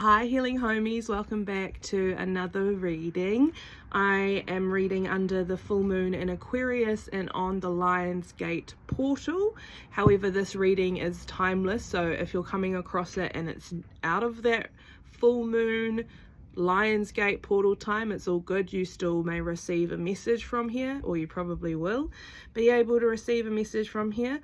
Hi healing homies, welcome back to another reading. I am reading under the full moon in Aquarius and on the Lion's Gate portal. However, this reading is timeless, so if you're coming across it and it's out of that full moon Lion's Gate portal time, it's all good. You still may receive a message from here, or you probably will be able to receive a message from here.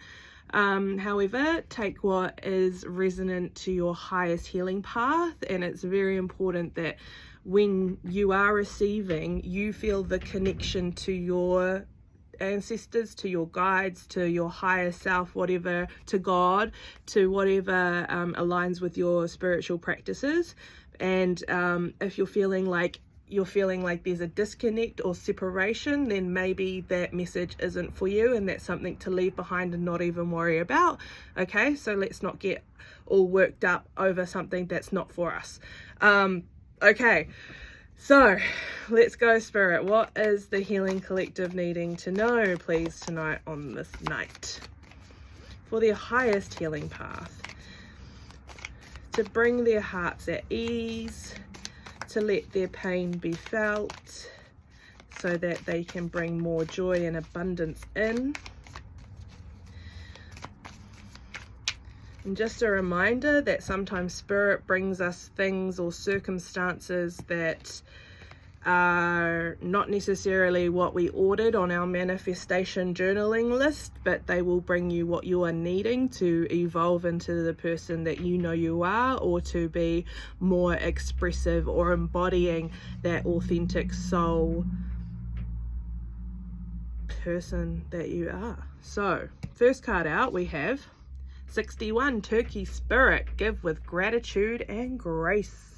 However, take what is resonant to your highest healing path, and it's very important that when you are receiving, you feel the connection to your ancestors, to your guides, to your higher self, whatever, to God, to whatever aligns with your spiritual practices. And if you're feeling like there's a disconnect or separation, then maybe that message isn't for you, and that's something to leave behind and not even worry about. Okay, so let's not get all worked up over something that's not for us. Okay, so let's go, Spirit. What is the Healing Collective needing to know, please, tonight on this night for their highest healing path? To bring their hearts at ease, to let their pain be felt so that they can bring more joy and abundance in. And just a reminder that sometimes Spirit brings us things or circumstances that are not necessarily what we ordered on our manifestation journaling list, but they will bring you what you are needing to evolve into the person that you know you are, or to be more expressive or embodying that authentic soul person that you are. So, first card out, we have 61, Turkey Spirit, give with gratitude and grace.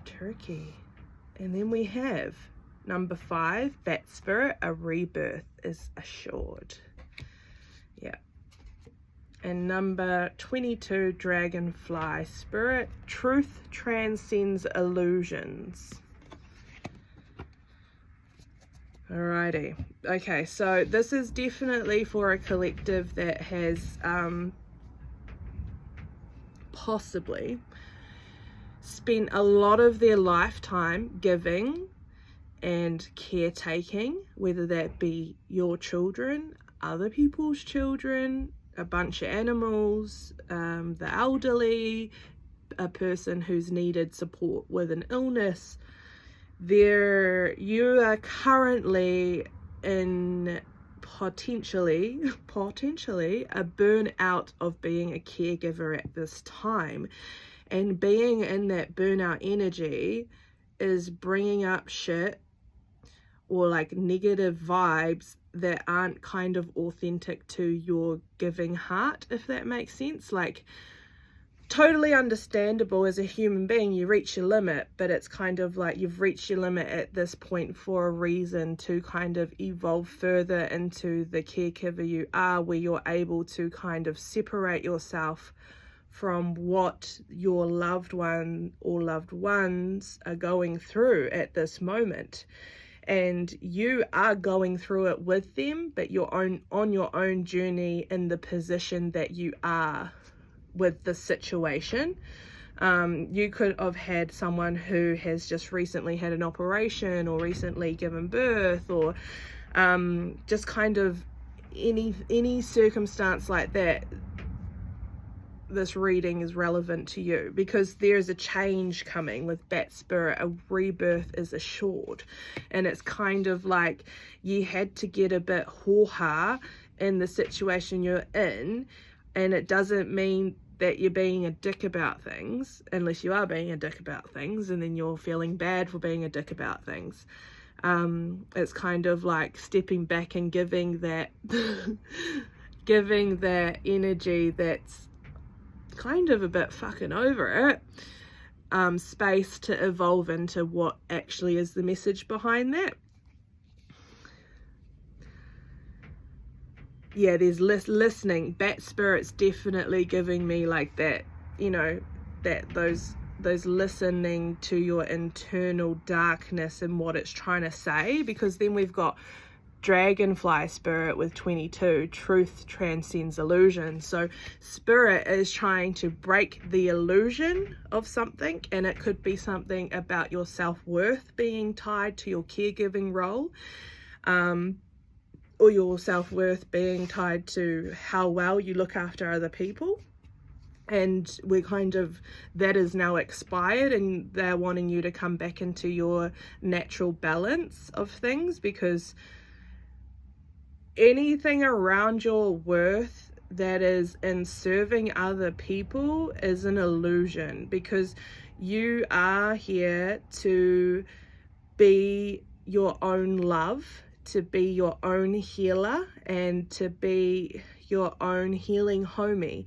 Turkey. And then we have number 5, Bat Spirit, a rebirth is assured. Yeah. And number 22, Dragonfly Spirit, truth transcends illusions. Alrighty. Okay, so this is definitely for a collective that has possibly spent a lot of their lifetime giving and caretaking, whether that be your children, other people's children, a bunch of animals, the elderly, a person who's needed support with an illness. You are currently in potentially a burnout of being a caregiver at this time. And being in that burnout energy is bringing up shit or like negative vibes that aren't kind of authentic to your giving heart, if that makes sense. Like, totally understandable as a human being, you reach your limit, but it's kind of like you've reached your limit at this point for a reason, to kind of evolve further into the caregiver you are, where you're able to kind of separate yourself from what your loved one or loved ones are going through at this moment. And you are going through it with them, but you're on your own journey in the position that you are with the situation. You could have had someone who has just recently had an operation or recently given birth, or just kind of any circumstance like that. This reading is relevant to you because there's a change coming with Bat Spirit. A rebirth is assured, and it's kind of like you had to get a bit ho-ha in the situation you're in, and it doesn't mean that you're being a dick about things, unless you are being a dick about things and then you're feeling bad for being a dick about things. It's kind of like stepping back and giving that energy that's kind of a bit fucking over it, space to evolve into what actually is the message behind that. Yeah, there's listening. Bat Spirit's definitely giving me like that, you know, that those listening to your internal darkness and what it's trying to say, because then we've got dragonfly spirit with 22, truth transcends illusion. So spirit is trying to break the illusion of something, and it could be something about your self-worth being tied to your caregiving role, or your self-worth being tied to how well you look after other people. And we're kind of, that is now expired, and they're wanting you to come back into your natural balance of things, because anything around your worth that is in serving other people is an illusion, because you are here to be your own love, to be your own healer, and to be your own healing homie.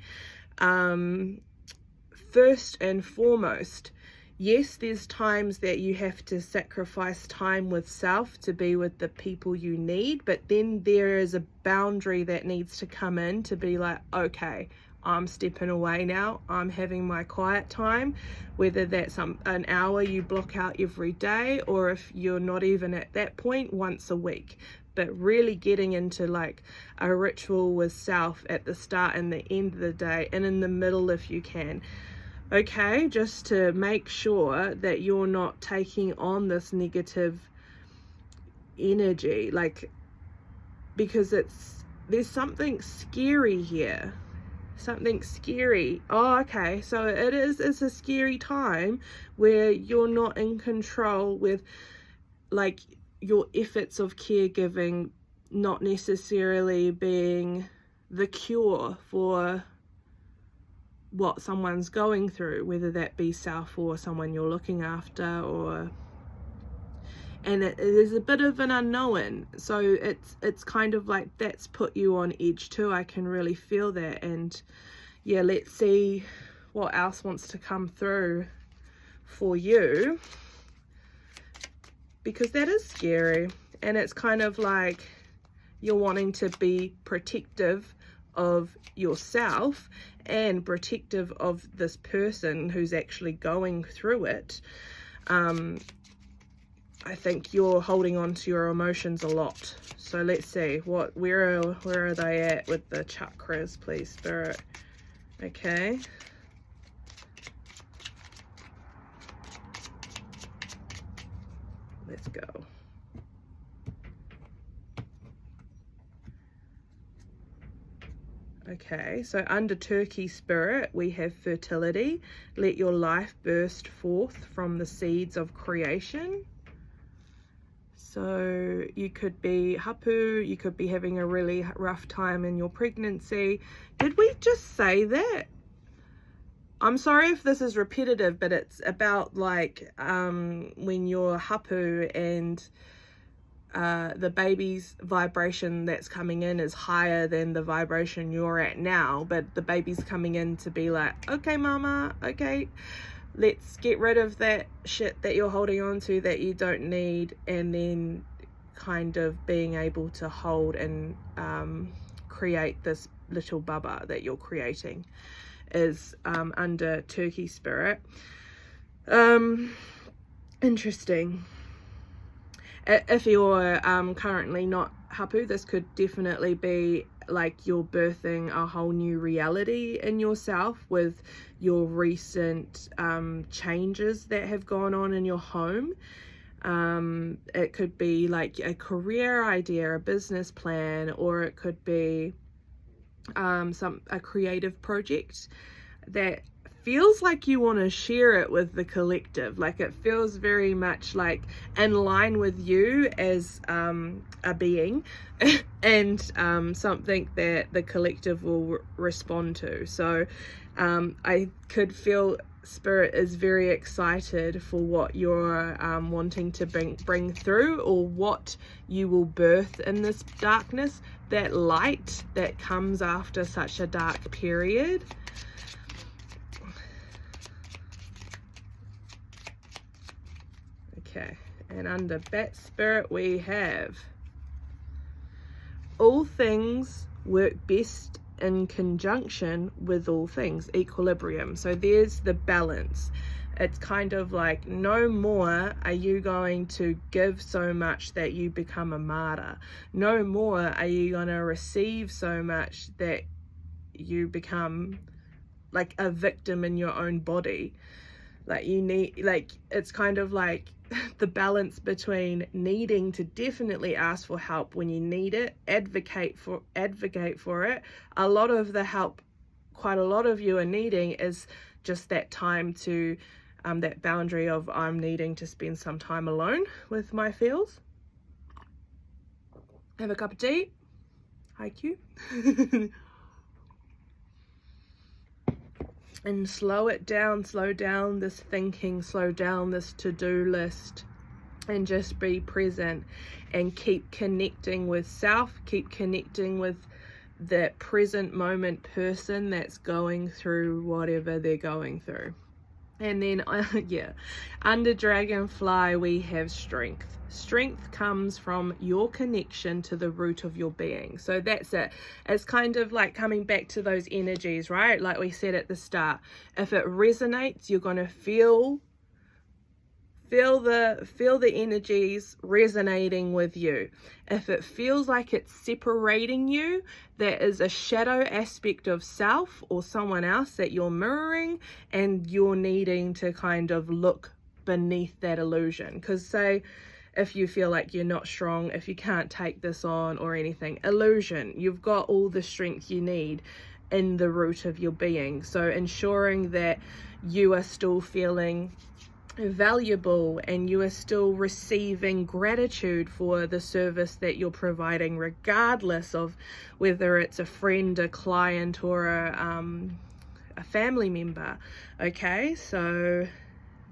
First and foremost, yes, there's times that you have to sacrifice time with self to be with the people you need, but then there is a boundary that needs to come in to be like, okay, I'm stepping away now, I'm having my quiet time, whether that's an hour you block out every day, or if you're not even at that point, once a week. But really getting into like a ritual with self at the start and the end of the day, and in the middle if you can. Okay, just to make sure that you're not taking on this negative energy, like, because there's something scary here. Something scary. Oh, okay, so it's a scary time where you're not in control with like your efforts of caregiving not necessarily being the cure for what someone's going through, whether that be self or someone you're looking after, and it is a bit of an unknown. So it's kind of like that's put you on edge too. I can really feel that. And yeah, let's see what else wants to come through for you, because that is scary, and it's kind of like you're wanting to be protective of yourself and protective of this person who's actually going through it. I think you're holding on to your emotions a lot. So let's see where are they at with the chakras, please, Spirit. Okay. Let's go. Okay, so under Turkey Spirit, we have fertility. Let your life burst forth from the seeds of creation. So you could be hapu, you could be having a really rough time in your pregnancy. Did we just say that? I'm sorry if this is repetitive, but it's about like when you're hapu and the baby's vibration that's coming in is higher than the vibration you're at now, but the baby's coming in to be like, okay mama, okay, let's get rid of that shit that you're holding on to that you don't need, and then kind of being able to hold and create this little baba that you're creating is under Turkey Spirit. Interesting. If you're currently not hapu, this could definitely be like you're birthing a whole new reality in yourself with your recent changes that have gone on in your home. It could be like a career idea, a business plan, or it could be a creative project that feels like you want to share it with the collective. Like it feels very much like in line with you as a being and something that the collective will respond to. So I could feel Spirit is very excited for what you're wanting to bring through, or what you will birth in this darkness, that light that comes after such a dark period. Okay, and under Bat Spirit we have all things work best in conjunction with all things, equilibrium. So there's the balance. It's kind of like, no more are you going to give so much that you become a martyr. No more are you going to receive so much that you become like a victim in your own body. Like, you need, like, it's kind of like the balance between needing to definitely ask for help when you need it, advocate for it. A lot of the help, quite a lot of you are needing, is just that time to that boundary of, I'm needing to spend some time alone with my feels. Have a cup of tea. Hi, Q. And slow down this thinking, slow down this to-do list, and just be present and keep connecting with self, keep connecting with that present moment person that's going through whatever they're going through. And then, yeah, under Dragonfly, we have strength. Strength comes from your connection to the root of your being. So that's it. It's kind of like coming back to those energies, right? Like we said at the start, if it resonates, you're going to feel the energies resonating with you. If it feels like it's separating you, there is a shadow aspect of self or someone else that you're mirroring, and you're needing to kind of look beneath that illusion. Because say if you feel like you're not strong, if you can't take this on or anything, illusion, you've got all the strength you need in the root of your being. So ensuring that you are still feeling valuable and you are still receiving gratitude for the service that you're providing, regardless of whether it's a friend, a client, or a family member. Okay, so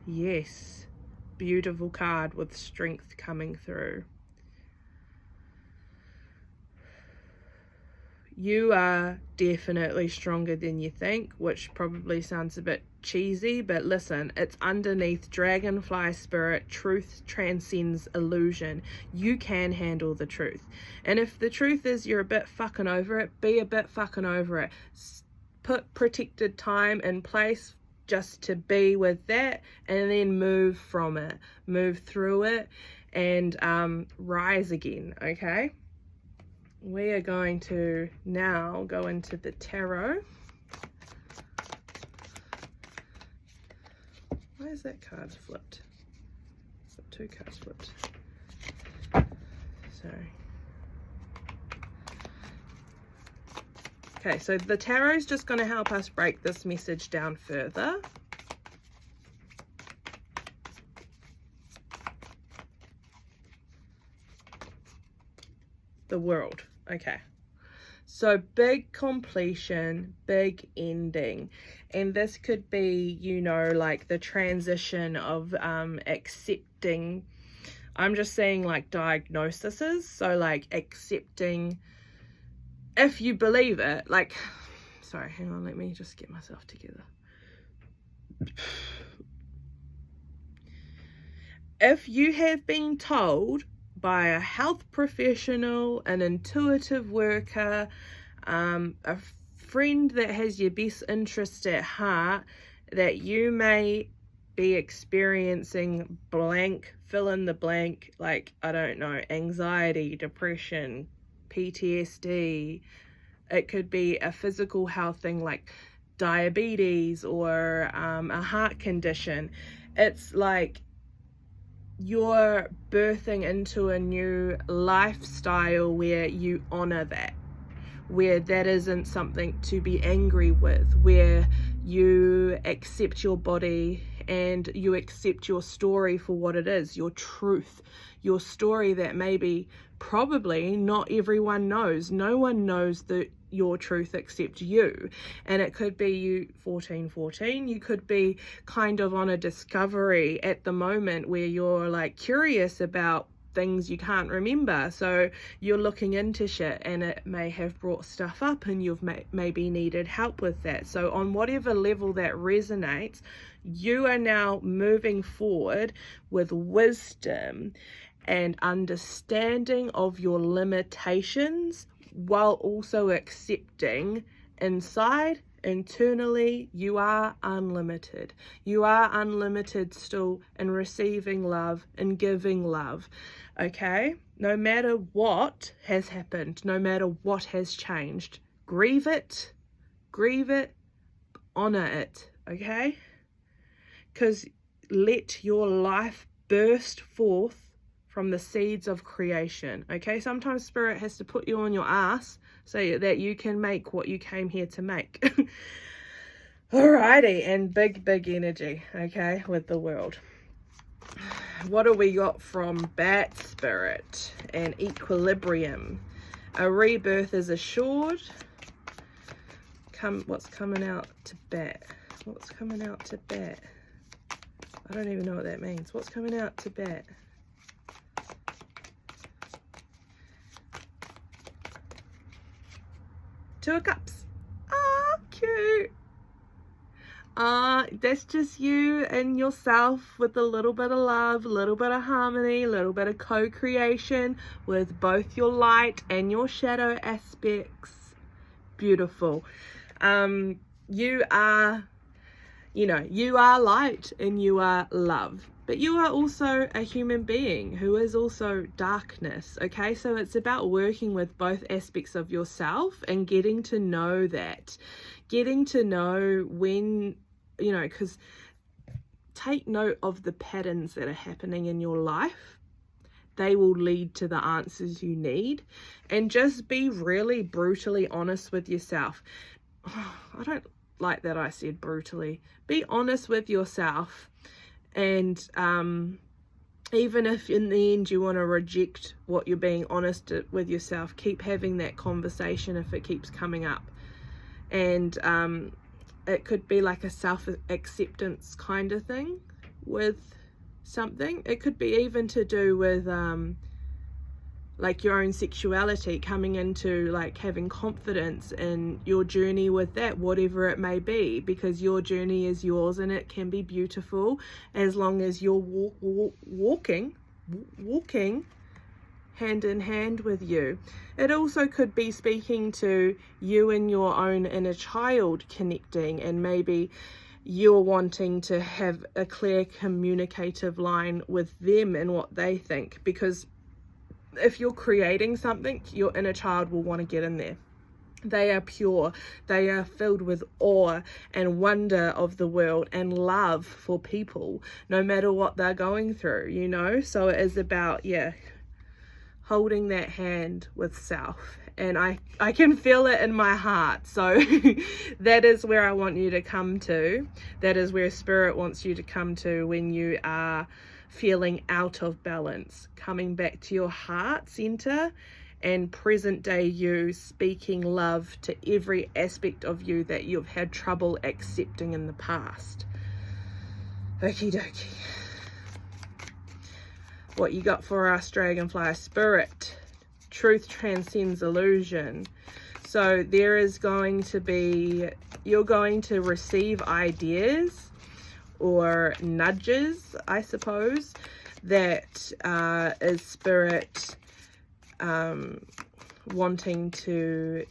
yes, beautiful card with strength coming through. You are definitely stronger than you think, which probably sounds a bit cheesy, but listen, it's underneath Dragonfly spirit. Truth transcends illusion. You can handle the truth. And if the truth is you're a bit fucking over it, be a bit fucking over it. Put protected time in place just to be with that, and then move from it, move through it, and rise again. Okay, we are going to now go into the tarot. Why is that card flipped? Got two cards flipped. Sorry. Okay, so the tarot is just going to help us break this message down further. The World. Okay. So big completion, big ending. And this could be, you know, like the transition of accepting. I'm just saying like diagnoses. So like accepting, if you believe it, like, sorry, hang on, let me just get myself together. If you have been told by a health professional, an intuitive worker, a friend that has your best interest at heart, that you may be experiencing blank, fill in the blank, like, I don't know, anxiety, depression, PTSD. It could be a physical health thing like diabetes or a heart condition. It's like you're birthing into a new lifestyle where you honor that, where that isn't something to be angry with, where you accept your body and you accept your story for what it is, your truth, your story that maybe probably not everyone knows. No one knows your truth except you. And it could be you 1414, you could be kind of on a discovery at the moment where you're like curious about things you can't remember, so you're looking into shit and it may have brought stuff up and you've maybe needed help with that. So on whatever level that resonates, you are now moving forward with wisdom and understanding of your limitations, while also accepting inside Internally, you are unlimited. You are unlimited still in receiving love and giving love, okay? No matter what has happened, no matter what has changed, grieve it, honor it, okay? Because let your life burst forth from the seeds of creation, okay? Sometimes Spirit has to put you on your ass so that you can make what you came here to make. Alrighty, and big energy, okay, with the world. What do we got from Bat Spirit and Equilibrium? A rebirth is assured. What's coming out to Bat? What's coming out to Bat? I don't even know what that means. What's coming out to Bat? Two of Cups. Ah, cute. That's just you and yourself with a little bit of love, a little bit of harmony, a little bit of co-creation with both your light and your shadow aspects. Beautiful. You are light and you are love, but you are also a human being who is also darkness, okay? So it's about working with both aspects of yourself and getting to know that. Getting to know when, because take note of the patterns that are happening in your life. They will lead to the answers you need. And just be really brutally honest with yourself. I don't like that I said brutally. Be honest with yourself. And even if in the end you want to reject what you're being honest with yourself, keep having that conversation if it keeps coming up. And it could be like a self-acceptance kind of thing with something. It could be even to do with like your own sexuality, coming into like having confidence in your journey with that, whatever it may be, because your journey is yours and it can be beautiful as long as you're walking hand in hand with you. It also could be speaking to you and your own inner child connecting, and maybe you're wanting to have a clear communicative line with them and what they think, because if you're creating something, your inner child will want to get in there. They are pure. They are filled with awe and wonder of the world and love for people, no matter what they're going through, So it is about, holding that hand with self. And I can feel it in my heart. So that is where I want you to come to. That is where Spirit wants you to come to when you are feeling out of balance, coming back to your heart center and present day you, speaking love to every aspect of you that you've had trouble accepting in the past. Okie dokie. What you got for us, Dragonfly Spirit? Truth transcends illusion. So there is going to be, you're going to receive ideas or nudges, I suppose, that is Spirit wanting to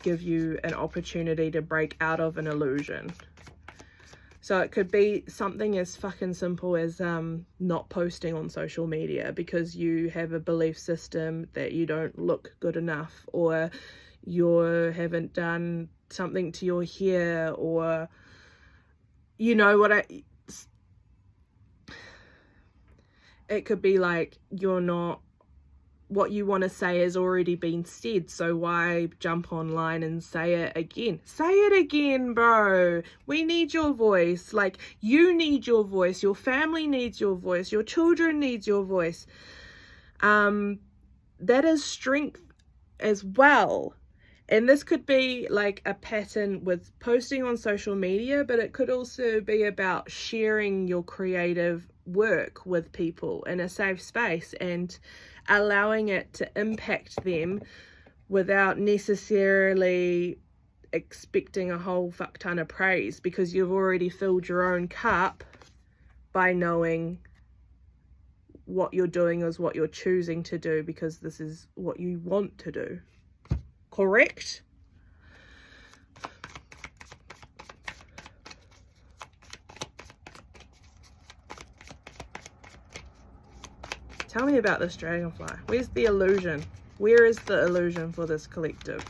give you an opportunity to break out of an illusion. So it could be something as fucking simple as not posting on social media because you have a belief system that you don't look good enough, or you haven't done something to your hair, or it could be like you're not, what you want to say has already been said, so why jump online and say it again? Say it again, bro. We need your voice. Like, you need your voice. Your family needs your voice. Your children needs your voice. That is strength as well. And this could be like a pattern with posting on social media, but it could also be about sharing your creative work with people in a safe space and allowing it to impact them without necessarily expecting a whole fuck ton of praise, because you've already filled your own cup by knowing what you're doing is what you're choosing to do, because this is what you want to do. Correct? Tell me about this dragonfly. Where's the illusion? Where is the illusion for this collective?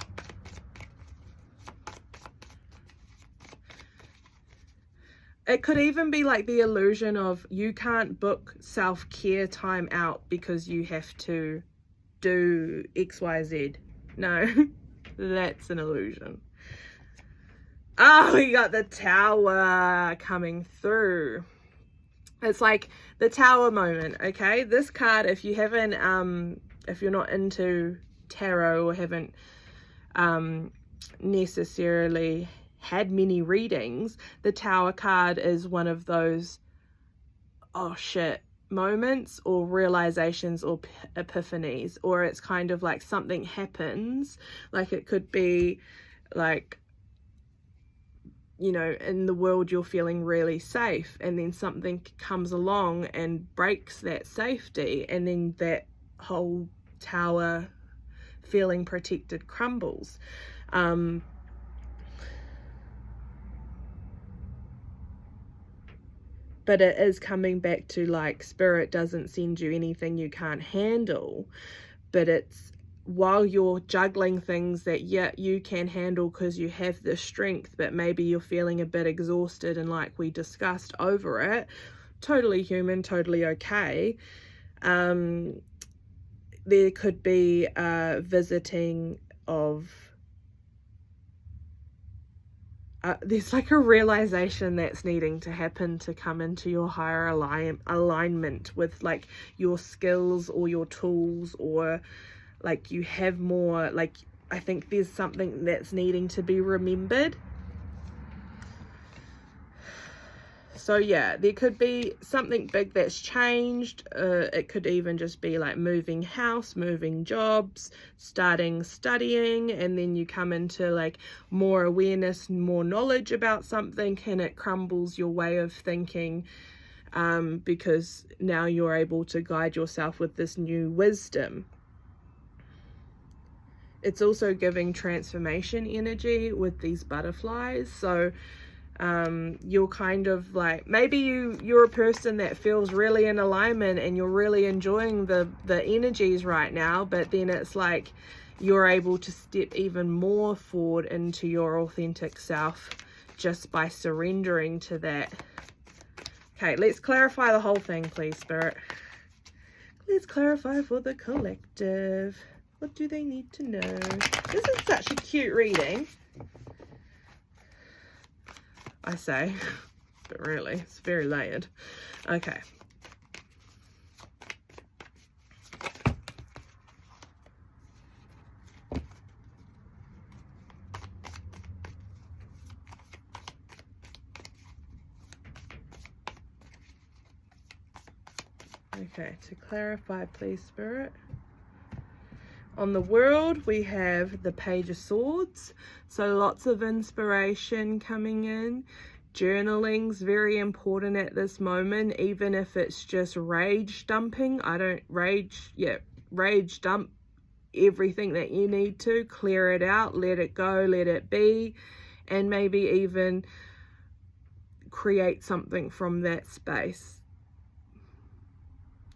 It could even be like the illusion of you can't book self-care time out because you have to do XYZ. No, that's an illusion. Oh, we got the Tower coming through. It's like the Tower moment, okay? This card, if you haven't, if you're not into tarot or haven't necessarily had many readings, the Tower card is one of those, oh shit, moments or realizations or epiphanies, or it's kind of like something happens. Like it could be like, you know, in the world you're feeling really safe, and then something comes along and breaks that safety, and then that whole tower feeling protected crumbles. But it is coming back to like spirit doesn't send you anything you can't handle, but it's while you're juggling things that, yeah, you can handle because you have the strength, but maybe you're feeling a bit exhausted, and like we discussed over it, totally human, totally okay. There could be visiting of there's like a realization that's needing to happen to come into your higher alignment with like your skills or your tools, or like you have more, like I think there's something that's needing to be remembered. So yeah, there could be something big that's changed. It could even just be like moving house, moving jobs, starting studying, and then you come into like more awareness, more knowledge about something, and it crumbles your way of thinking, because now you're able to guide yourself with this new wisdom. It's also giving transformation energy with these butterflies. So you're kind of like, maybe you're a person that feels really in alignment and you're really enjoying the energies right now, but then it's like you're able to step even more forward into your authentic self just by surrendering to that. Okay, let's clarify the whole thing, please, Spirit. Let's clarify for the collective. What do they need to know? This is such a cute reading, I say, but really it's very layered. Okay. Okay, to clarify, please, Spirit. On the world, we have the Page of Swords. So lots of inspiration coming in. Journaling's very important at this moment, even if it's just rage dumping. Rage dump everything that you need to. Clear it out, let it go, let it be, and maybe even create something from that space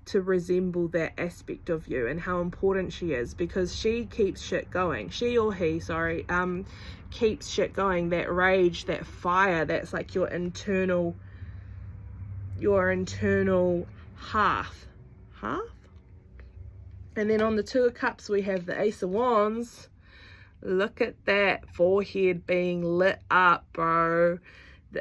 to resemble that aspect of you and how important she is, because she keeps shit going. She or he, sorry, keeps shit going. That rage, that fire, that's like your internal hearth. And then on the Two of Cups, we have the Ace of Wands. Look at that forehead being lit up, bro.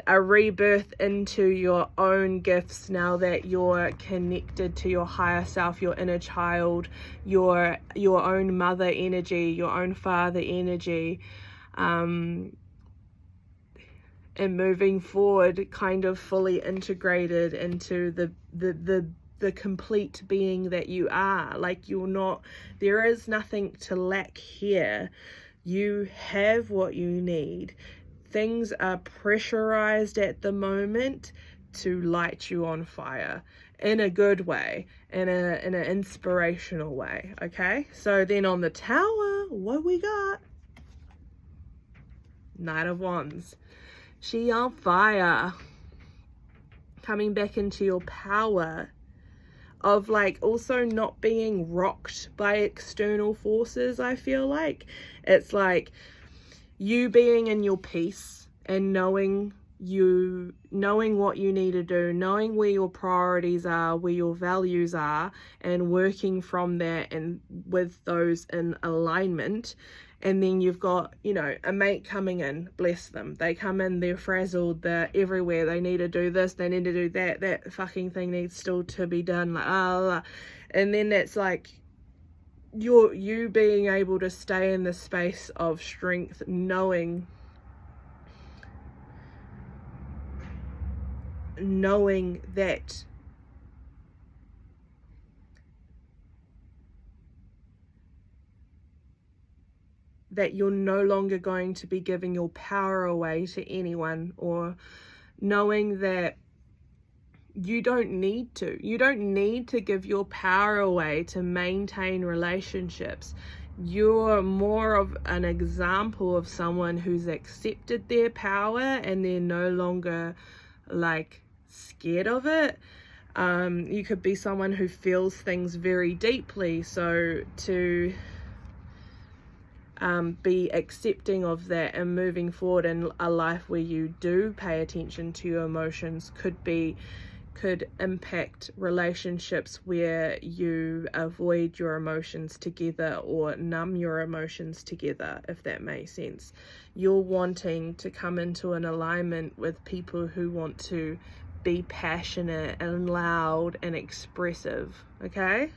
A rebirth into your own gifts now that you're connected to your higher self, your inner child, your own mother energy, your own father energy, and moving forward kind of fully integrated into the complete being that you are. Like, you're not, there is nothing to lack here. You have what you need. Things are pressurized at the moment to light you on fire in a good way, in an inspirational way. Okay, so then on the Tower, what we got? Knight of Wands. She on fire, coming back into your power, of like also not being rocked by external forces. I feel like it's like you being in your peace and knowing what you need to do, knowing where your priorities are, where your values are, and working from that and with those in alignment. And then you've got, you know, a mate coming in, bless them. They come in, they're frazzled, they're everywhere. They need to do this, they need to do that. That fucking thing needs still to be done. Like, and then that's like you being able to stay in the space of strength, knowing that you're no longer going to be giving your power away to anyone, or knowing that you don't need to give your power away to maintain relationships. You're more of an example of someone who's accepted their power and they're no longer like scared of it. You could be someone who feels things very deeply, so to be accepting of that and moving forward in a life where you do pay attention to your emotions could impact relationships where you avoid your emotions together or numb your emotions together, if that makes sense. You're wanting to come into an alignment with people who want to be passionate and loud and expressive, okay?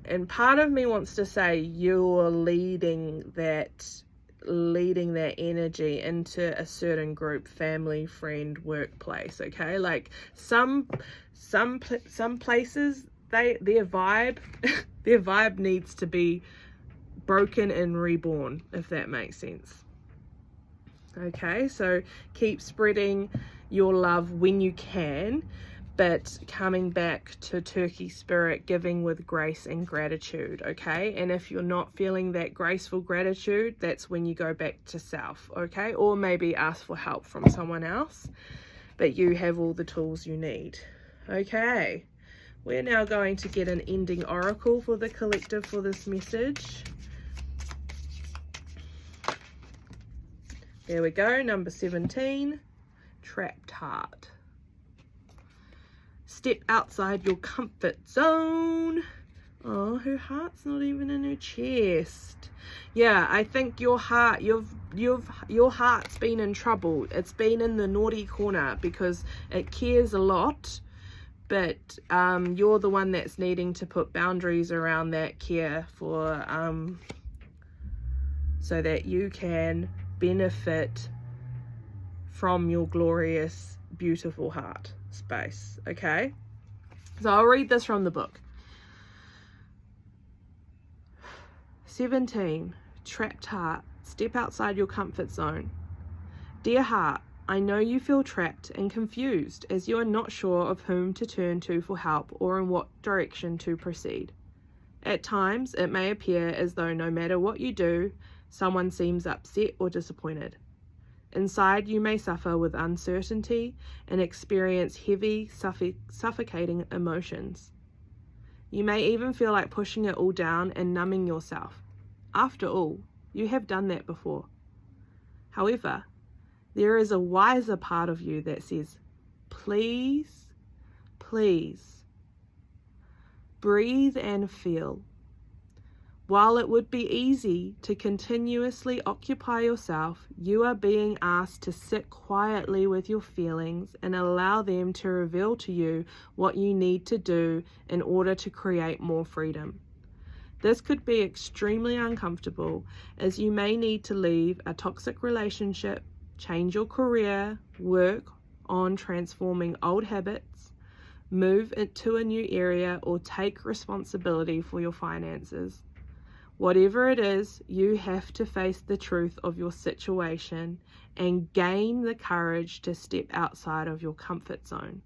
And part of me wants to say you're leading that energy into a certain group, family, friend, workplace, okay? Like some places, their vibe their vibe needs to be broken and reborn, if that makes sense. Okay, so keep spreading your love when you can, but coming back to turkey spirit, giving with grace and gratitude, okay? And if you're not feeling that graceful gratitude, that's when you go back to self, okay? Or maybe ask for help from someone else, but you have all the tools you need, okay? We're now going to get an ending oracle for the collective for this message. There we go, number 17, trapped heart. Step outside your comfort zone. Oh, her heart's not even in her chest. Yeah, I think your heart, your heart's been in trouble. It's been in the naughty corner because it cares a lot, but you're the one that's needing to put boundaries around that care for so that you can benefit from your glorious, beautiful heart space, okay? So I'll read this from the book. 17, trapped heart, step outside your comfort zone. Dear heart, I know you feel trapped and confused as you are not sure of whom to turn to for help or in what direction to proceed. At times, it may appear as though no matter what you do, someone seems upset or disappointed. Inside, you may suffer with uncertainty and experience heavy, suffocating emotions. You may even feel like pushing it all down and numbing yourself. After all, you have done that before. However, there is a wiser part of you that says, please, please, breathe and feel. While it would be easy to continuously occupy yourself, you are being asked to sit quietly with your feelings and allow them to reveal to you what you need to do in order to create more freedom. This could be extremely uncomfortable, as you may need to leave a toxic relationship, change your career, work on transforming old habits, move into a new area, or take responsibility for your finances. Whatever it is, you have to face the truth of your situation and gain the courage to step outside of your comfort zone,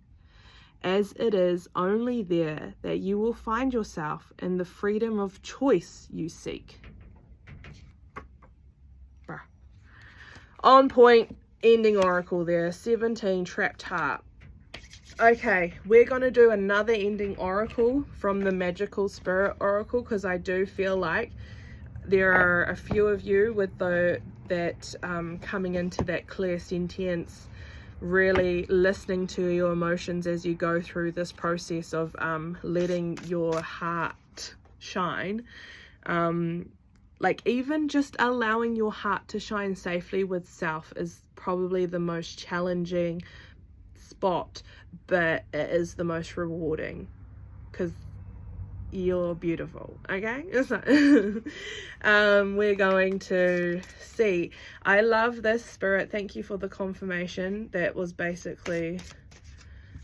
as it is only there that you will find yourself in the freedom of choice you seek. On point, ending oracle there. 17, trapped heart. Okay, we're going to do another ending oracle from the Magical Spirit Oracle, because I do feel like there are a few of you with that coming into that clairsentience, really listening to your emotions as you go through this process of letting your heart shine. Like, even just allowing your heart to shine safely with self is probably the most challenging spot, but it is the most rewarding, because you're beautiful. Okay, so we're going to see. I love this, Spirit. Thank you for the confirmation. That was basically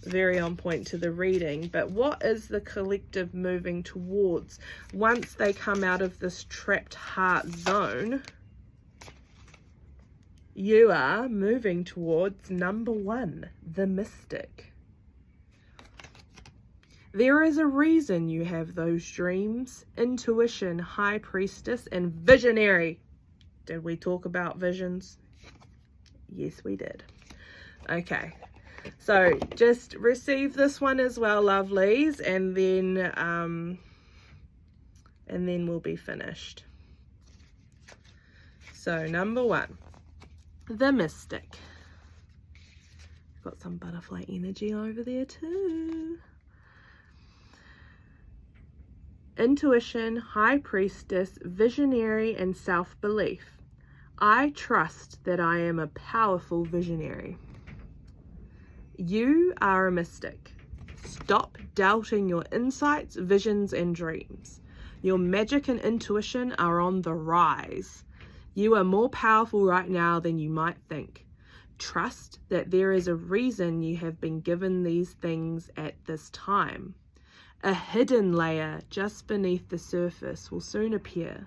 very on point to the reading. But what is the collective moving towards once they come out of this trapped heart zone? You are moving towards number 1, the mystic. There is a reason you have those dreams. Intuition, high priestess, and visionary. Did we talk about visions? Yes, we did. Okay, so just receive this one as well, lovelies, and then we'll be finished. So number 1, the mystic. Got some butterfly energy over there too. Intuition, high priestess, visionary, and self-belief. I trust that I am a powerful visionary. You are a mystic. Stop doubting your insights, visions, and dreams. Your magic and intuition are on the rise. You are more powerful right now than you might think. Trust that there is a reason you have been given these things at this time. A hidden layer just beneath the surface will soon appear.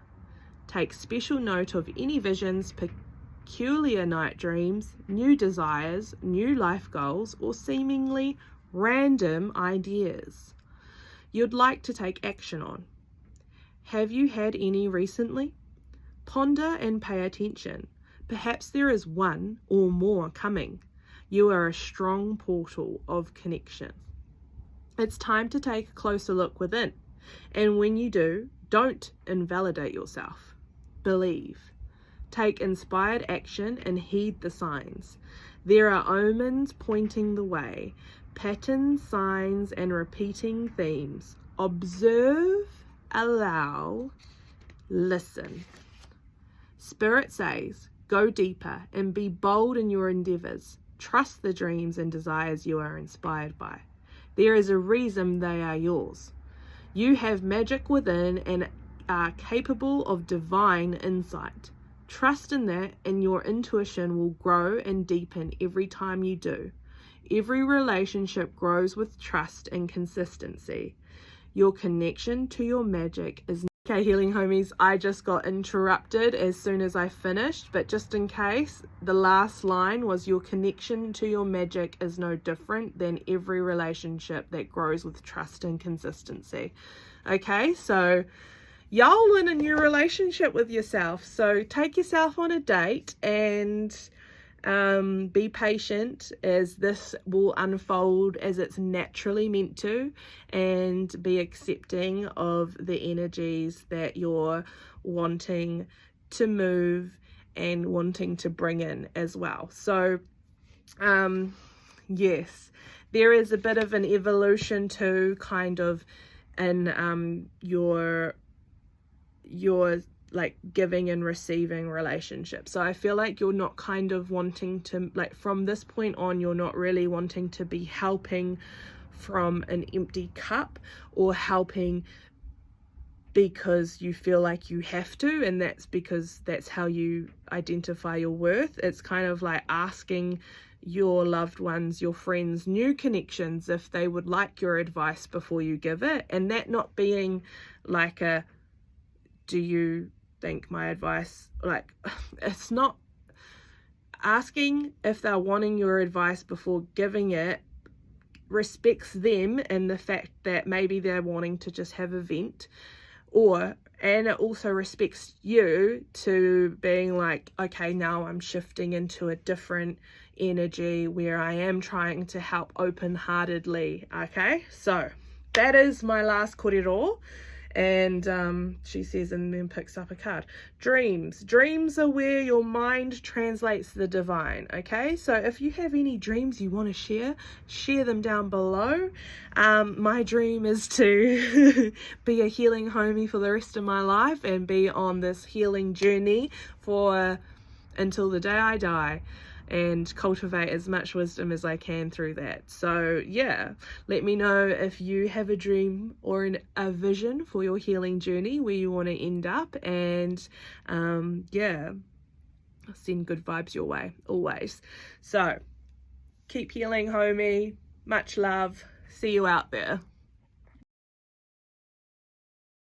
Take special note of any visions, peculiar night dreams, new desires, new life goals, or seemingly random ideas you'd like to take action on. Have you had any recently? Ponder and pay attention. Perhaps there is one or more coming. You are a strong portal of connection. It's time to take a closer look within. And when you do, don't invalidate yourself. Believe. Take inspired action and heed the signs. There are omens pointing the way, patterns, signs, and repeating themes. Observe, allow, listen. Spirit says, go deeper and be bold in your endeavors. Trust the dreams and desires you are inspired by. There is a reason they are yours. You have magic within and are capable of divine insight. Trust in that, and your intuition will grow and deepen every time you do. Every relationship grows with trust and consistency. Your connection to your magic is... Okay, healing homies, I just got interrupted as soon as I finished, but just in case, the last line was, your connection to your magic is no different than every relationship that grows with trust and consistency. Okay, so y'all in a new relationship with yourself, so take yourself on a date and be patient as this will unfold as it's naturally meant to, and be accepting of the energies that you're wanting to move and wanting to bring in as well. So yes, there is a bit of an evolution too, kind of in your like giving and receiving relationship. So I feel like you're not kind of wanting to, like, from this point on, you're not really wanting to be helping from an empty cup, or helping because you feel like you have to, and that's because that's how you identify your worth. It's kind of like asking your loved ones, your friends, new connections, if they would like your advice before you give it, and that not being like a, do you think my advice, like, it's not asking if they're wanting your advice before giving it, respects them and the fact that maybe they're wanting to just have a vent, or And it also respects you to being like, okay, now I'm shifting into a different energy where I am trying to help open-heartedly. Okay, so that is my last kōrero. And she says, and then picks up a card. Dreams are where your mind translates the divine. Okay, so if you have any dreams you want to share them down below. My dream is to be a healing homie for the rest of my life and be on this healing journey until the day I die, and cultivate as much wisdom as I can through that. So yeah, let me know if you have a dream or a vision for your healing journey where you want to end up, and yeah, send good vibes your way always. So keep healing, homie. Much love. See you out there.